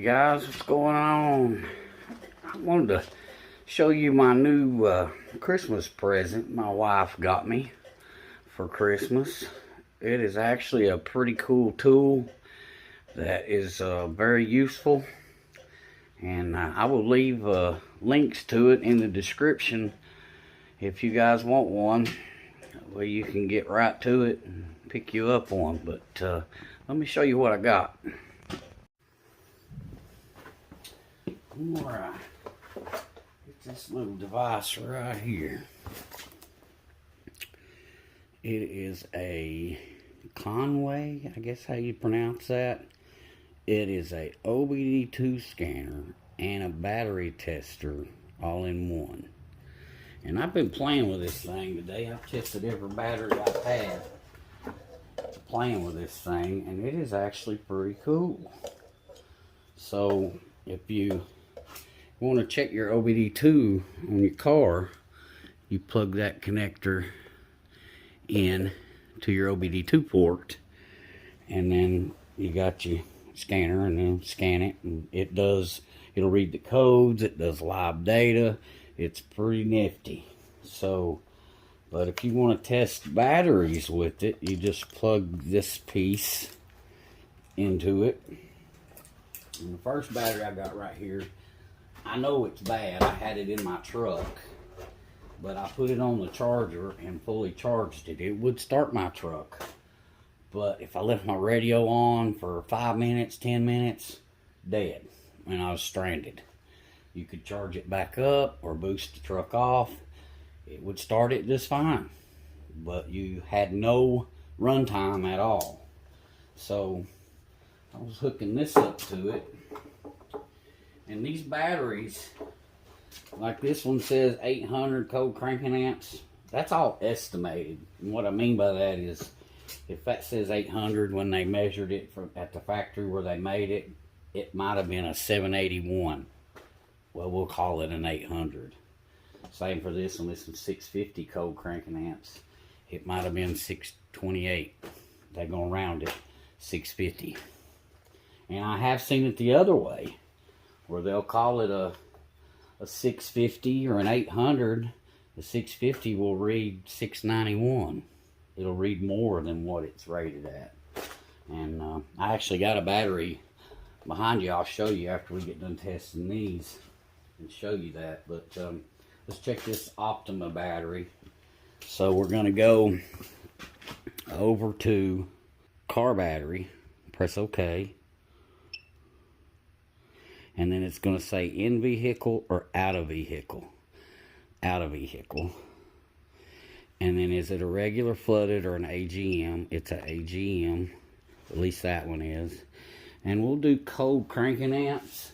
Hey guys, what's going on? I wanted to show you my new Christmas present my wife got me for Christmas. It is actually a pretty cool tool that is very useful, and I will leave links to it in the description if you guys want one, where you can get right to it and pick you up one. But let me show you what I got. Alright, get this little device right here. It is a Konnwei, I guess how you pronounce that. It is a OBD2 scanner and a battery tester all in one. And I've been playing with this thing today. I've tested every battery I've had playing with this thing, and it is actually pretty cool. So if you want to check your OBD2 on your car, you plug that connector in to your OBD2 port, and then you got your scanner, and then scan it, and it'll read the codes, it does live data. It's pretty nifty. So, but if you want to test batteries with it, you just plug this piece into it. And the first battery I got right here, I know it's bad. I had it in my truck, but I put it on the charger and fully charged it. It would start my truck, but if I left my radio on for 5 minutes, 10 minutes, dead, and I was stranded. You could charge it back up or boost the truck off. It would start it just fine, but you had no runtime at all. So I was hooking this up to it. And these batteries, like this one says 800 cold cranking amps, that's all estimated. And what I mean by that is, if that says 800 when they measured it at the factory where they made it, it might have been a 781. Well, we'll call it an 800. Same for this one. This one's 650 cold cranking amps. It might have been 628. They're going to round it 650. And I have seen it the other way, where they'll call it a 650 or an 800. The 650 will read 691. It'll read more than what it's rated at. And I actually got a battery behind you. I'll show you after we get done testing these and show you that. But let's check this Optima battery. So we're going to go over to car battery, press OK. And then it's going to say in vehicle or out of vehicle. Out of vehicle. And then is it a regular flooded or an AGM? It's an AGM. At least that one is. And we'll do cold cranking amps.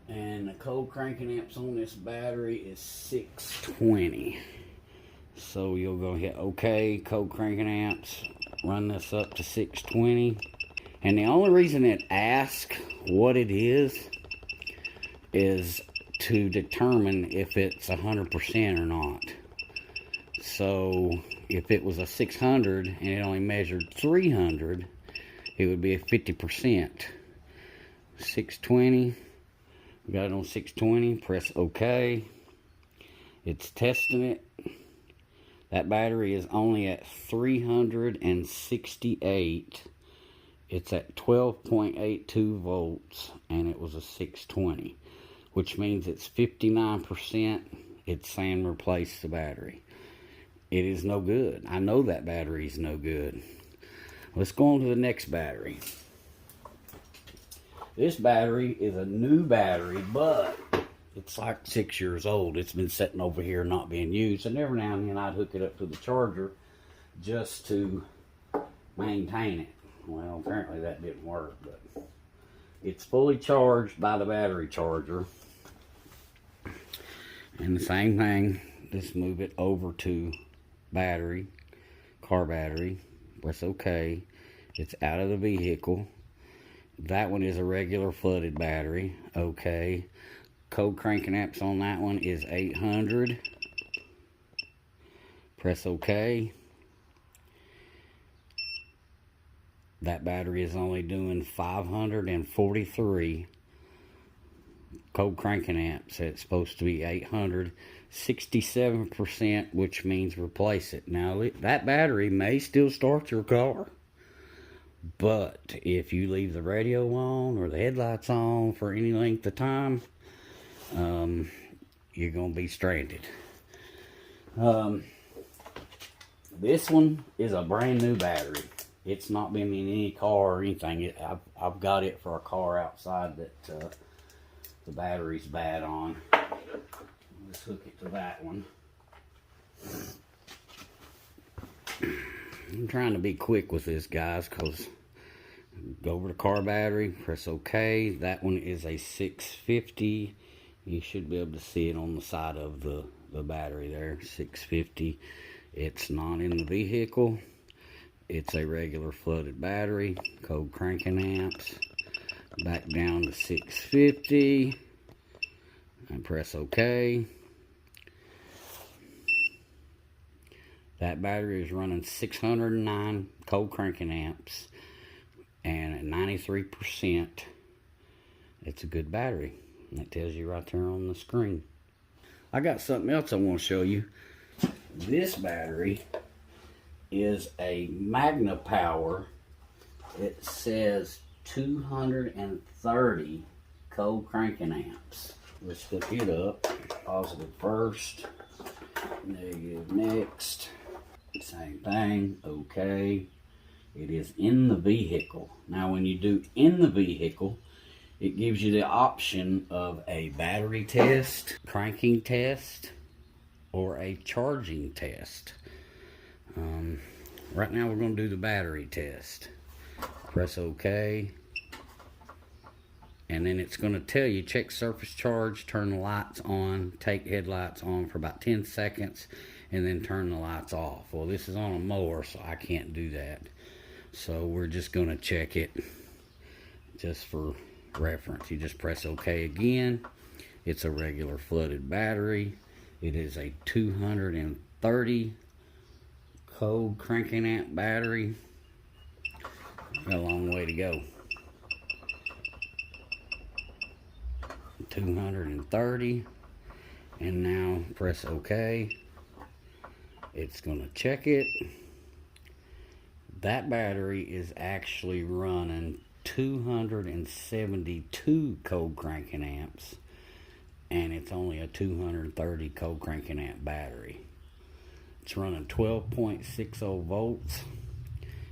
And the cold cranking amps on this battery is 620. So you'll go hit OK, cold cranking amps. Run this up to 620. And the only reason it asks what it is to determine if it's 100% or not. So if it was a 600 and it only measured 300, it would be a 50%. 620, we got it on 620, press OK. It's testing it. That battery is only at 368. It's at 12.82 volts, and it was a 620, which means it's 59%. It's saying replace the battery. It is no good. I know that battery is no good. Let's go on to the next battery. This battery is a new battery, but it's like 6 years old. It's been sitting over here not being used, and every now and then I'd hook it up to the charger just to maintain it. Well, apparently that didn't work, but it's fully charged by the battery charger. And the same thing, just move it over to battery, car battery, press OK. It's out of the vehicle. That one is a regular flooded battery. OK. Cold cranking amps on that one is 800. Press OK. That battery is only doing 543 cold cranking amps. It's supposed to be 800, 67%, which means replace it. Now, that battery may still start your car, but if you leave the radio on or the headlights on for any length of time, you're going to be stranded. This one is a brand new battery. It's not been in any car or anything. I've got it for a car outside that the battery's bad on. Let's hook it to that one. I'm trying to be quick with this, guys, because go over to car battery, press OK. That one is a 650. You should be able to see it on the side of the battery there, 650. It's not in the vehicle. It's a regular flooded battery. Cold cranking amps. Back down to 650. And press OK. That battery is running 609 cold cranking amps. And at 93%, it's a good battery. And it tells you right there on the screen. I got something else I want to show you. This battery is a Magna Power. It says 230 cold cranking amps. Let's hook it up. Positive first, negative next. Same thing. Okay. It is in the vehicle. Now, when you do in the vehicle, it gives you the option of a battery test, cranking test, or a charging test. Right now we're going to do the battery test. Press OK. And then it's going to tell you, check surface charge, turn the lights on, take headlights on for about 10 seconds, and then turn the lights off. Well, this is on a mower, so I can't do that. So we're just going to check it just for reference. You just press OK again. It's a regular flooded battery. It is a 230 cold cranking amp battery. Got a long way to go. 230, and now press OK. It's going to check it. That battery is actually running 272 cold cranking amps, and it's only a 230 cold cranking amp battery. It's running 12.60 volts.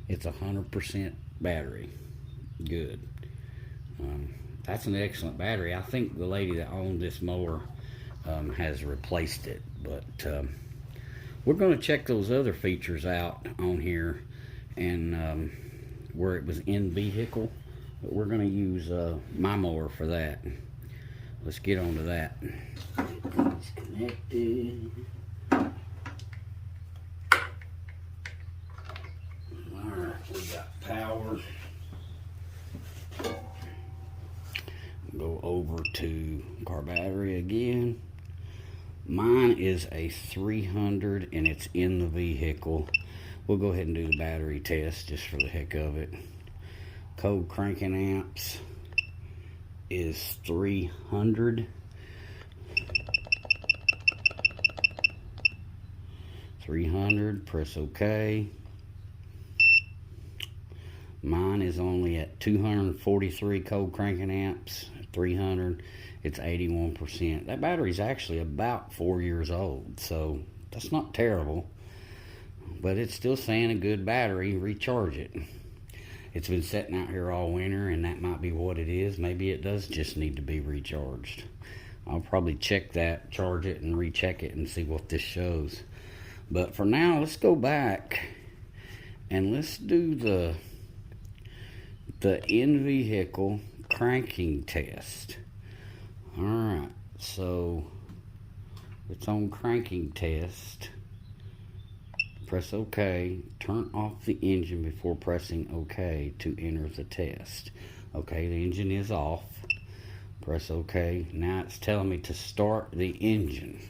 It's 100% battery. Good. That's an excellent battery. I think the lady that owned this mower has replaced it, but we're going to check those other features out on here, and where it was in vehicle, but we're going to use my mower for that. Let's get on to that. It's connected. Alright, we got power. Go over to car battery again. Mine is a 300 and it's in the vehicle. We'll go ahead and do the battery test just for the heck of it. Cold cranking amps is 300. 300, press OK. Mine is only at 243 cold cranking amps. 300, it's 81%. That battery's actually about 4 years old, so that's not terrible, but it's still saying a good battery. Recharge it. It's been sitting out here all winter, and that might be what it is. Maybe it does just need to be recharged. I'll probably check that, charge it, and recheck it and see what this shows. But for now, let's go back and let's do the in-vehicle cranking test. Alright, so it's on cranking test. Press OK. Turn off the engine before pressing OK to enter the test. Okay, the engine is off. Press OK. Now it's telling me to start the engine.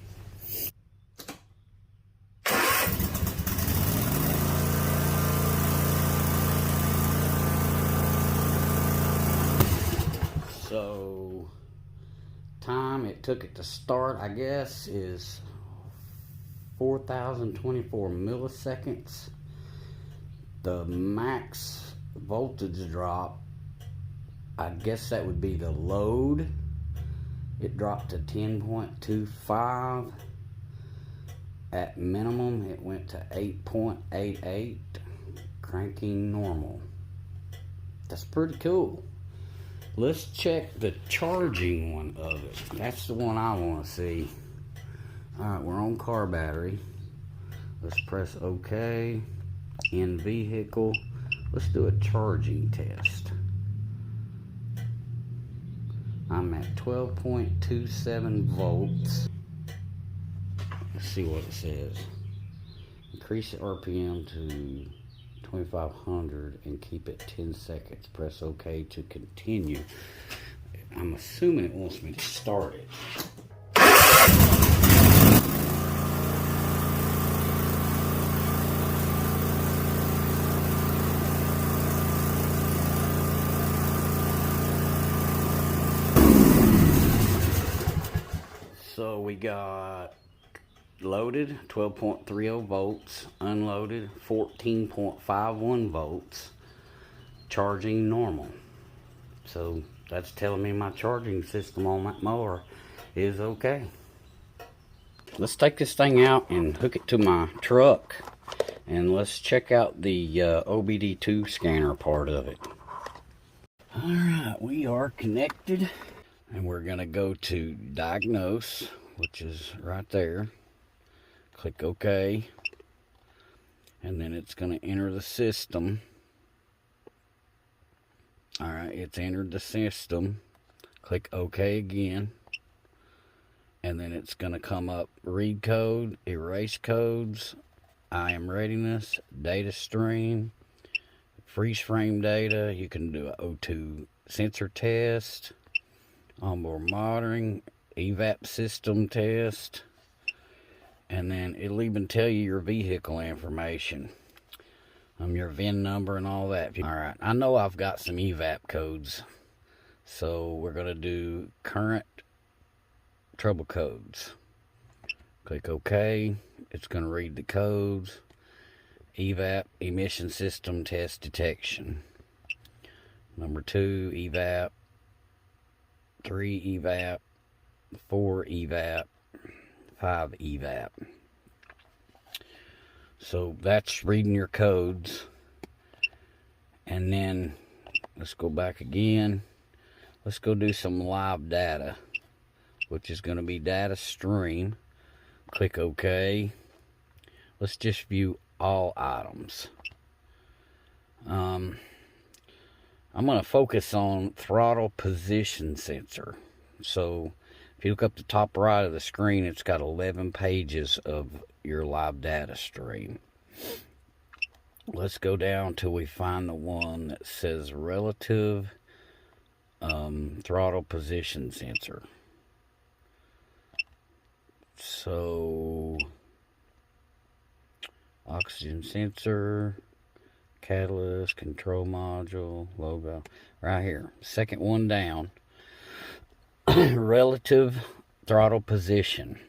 So time it took it to start, I guess, is 4,024 milliseconds. The max voltage drop, I guess that would be the load. It dropped to 10.25. At minimum, it went to 8.88. Cranking normal. That's pretty cool. Let's check the charging one of it. That's the one I want to see. Alright, we're on car battery. Let's press OK. In vehicle. Let's do a charging test. I'm at 12.27 volts. Let's see what it says. Increase the RPM to 2500 and keep it 10 seconds. Press OK to continue. I'm assuming it wants me to start it. So we got loaded 12.30 volts, unloaded 14.51 volts, charging normal. So that's telling me my charging system on that mower is okay. Let's take this thing out and hook it to my truck, and let's check out the OBD2 scanner part of it. Alright, we are connected, and we're going to go to Diagnose, which is right there. Click OK, and then it's going to enter the system. Alright, it's entered the system. Click OK again, and then it's going to come up read code, erase codes, IM readiness, data stream, freeze frame data. You can do a O2 sensor test, onboard monitoring, evap system test, and then it'll even tell you your vehicle information, your VIN number and all that. Alright, I know I've got some evap codes, so we're going to do current trouble codes. Click OK. It's going to read the codes. Evap, emission system test detection. Number 2, evap. 3, evap. 4, evap. 5, evap. So that's reading your codes. And then let's go back again. Let's go do some live data, which is going to be data stream. Click OK. Let's just view all items. I'm going to focus on throttle position sensor. So if you look up the top right of the screen, it's got 11 pages of your live data stream. Let's go down till we find the one that says relative throttle position sensor. So oxygen sensor, catalyst, control module, logo, right here. Second one down. Relative throttle position.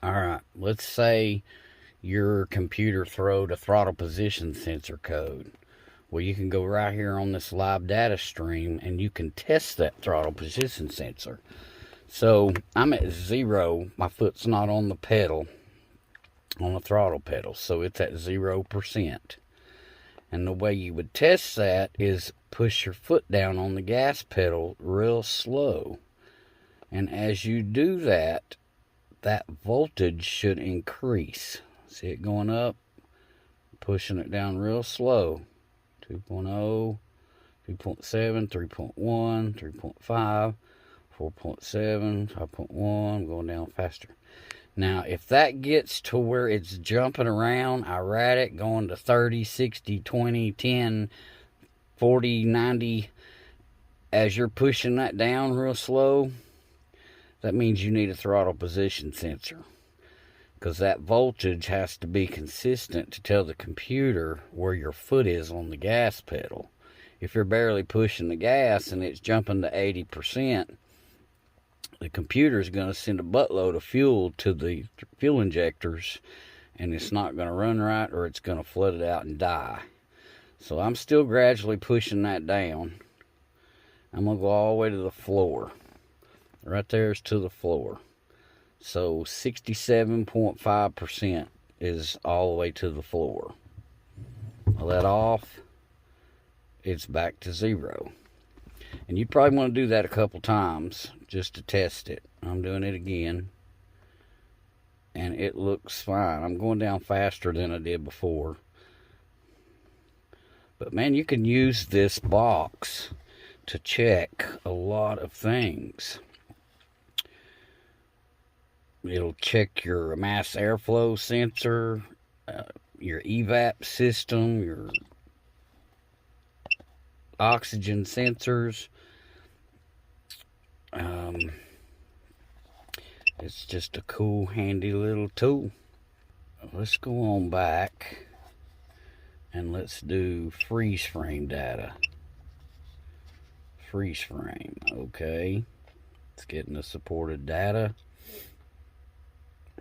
Alright, let's say your computer throwed a throttle position sensor code. Well, you can go right here on this live data stream and you can test that throttle position sensor. So I'm at 0, my foot's not on the pedal, on the throttle pedal, so it's at 0%. And the way you would test that is push your foot down on the gas pedal real slow. And as you do that, that voltage should increase. See it going up, pushing it down real slow. 2.0, 2.7, 3.1, 3.5, 4.7, 5.1, going down faster. Now, if that gets to where it's jumping around, erratic, going to 30, 60, 20, 10, 40, 90, as you're pushing that down real slow, that means you need a throttle position sensor. Because that voltage has to be consistent to tell the computer where your foot is on the gas pedal. If you're barely pushing the gas and it's jumping to 80%, the computer is going to send a buttload of fuel to the fuel injectors, and it's not going to run right, or it's going to flood it out and die. So I'm still gradually pushing that down. I'm going to go all the way to the floor. Right there is to the floor. So 67.5% is all the way to the floor. I let off, it's back to 0. And you probably want to do that a couple times just to test it. I'm doing it again, and it looks fine. I'm going down faster than I did before. But man, you can use this box to check a lot of things. It'll check your mass airflow sensor, your evap system, your oxygen sensors. It's just a cool, handy little tool. Let's go on back and let's do freeze frame data. Freeze frame, okay. It's getting the supported data.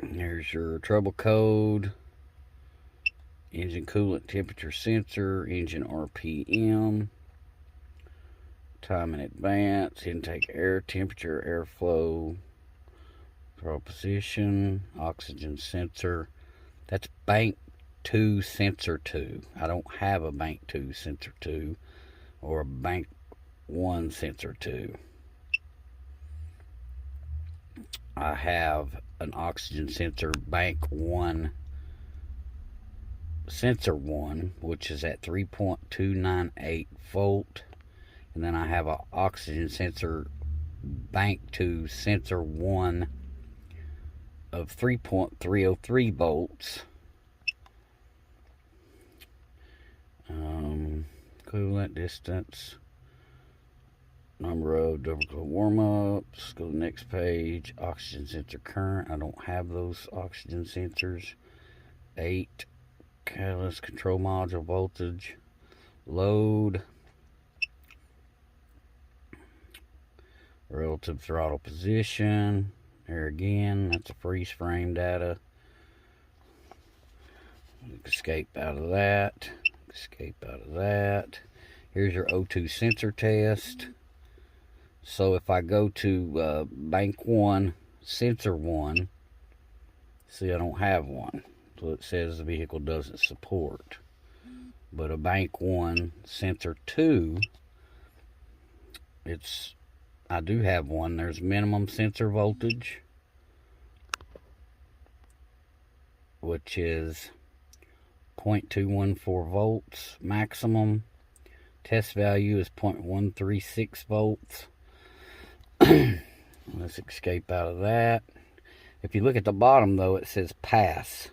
There's your trouble code, engine coolant temperature sensor, engine RPM, time in advance, intake air temperature, airflow, throttle position, oxygen sensor. That's bank 2 sensor 2. I don't have a bank 2 sensor 2 or a bank 1 sensor 2. I have an oxygen sensor bank 1 sensor 1, which is at 3.298 volt, and then I have an oxygen sensor bank 2 sensor 1 of 3.303 volts. Coolant distance, number of double cold warm-ups. Go to the next page. Oxygen sensor current. I don't have those oxygen sensors. 8. Catalyst control module voltage. Load. Relative throttle position. There again, that's a freeze frame data. Escape out of that. Escape out of that. Here's your O2 sensor test. So if I go to bank 1, sensor 1, see, I don't have one. So it says the vehicle doesn't support. But a bank 1, sensor 2, I do have one. There's minimum sensor voltage, which is 0.214 volts. Maximum test value is 0.136 volts. Let's escape out of that. If you look at the bottom, though, it says pass.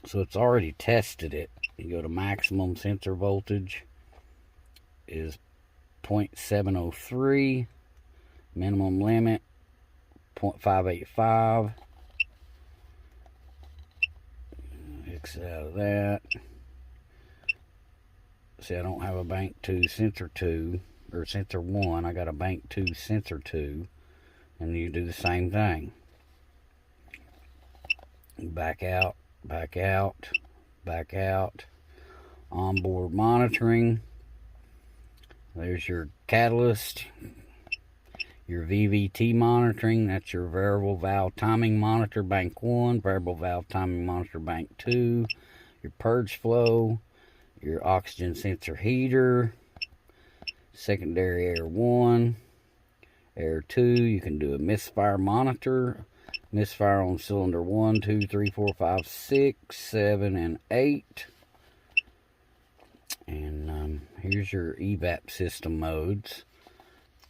So it's already tested it. You go to maximum sensor voltage is 0.703. Minimum limit 0.585. Exit out of that. See, I don't have a bank 2 sensor 2 or sensor 1. I got a bank 2 sensor 2, and you do the same thing. Back out, back out, back out. Onboard monitoring. There's your catalyst, your VVT monitoring. That's your variable valve timing monitor bank 1, variable valve timing monitor bank 2, your purge flow, your oxygen sensor heater, secondary air 1, air 2. You can do a misfire monitor, misfire on cylinder 1, 2, 3, 4, 5, 6, 7, and 8. And here's your evap system modes.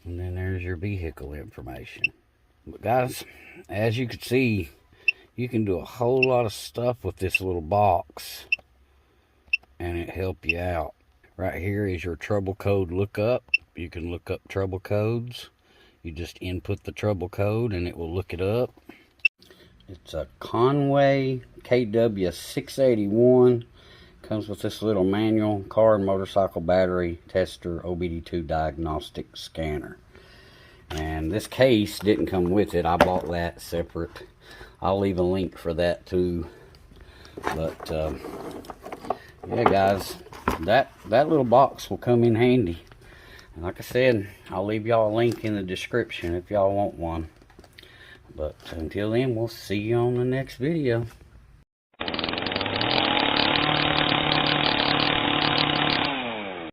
And then there's your vehicle information. But guys, as you can see, you can do a whole lot of stuff with this little box, and it help you out. Right here is your trouble code lookup. You can look up trouble codes. You just input the trouble code and it will look it up. It's a Konnwei KW681. Comes with this little manual, car and motorcycle battery tester, OBD2 diagnostic scanner. And this case didn't come with it. I bought that separate. I'll leave a link for that too. But yeah, guys, that little box will come in handy. And like I said, I'll leave y'all a link in the description if y'all want one. But until then, we'll see you on the next video.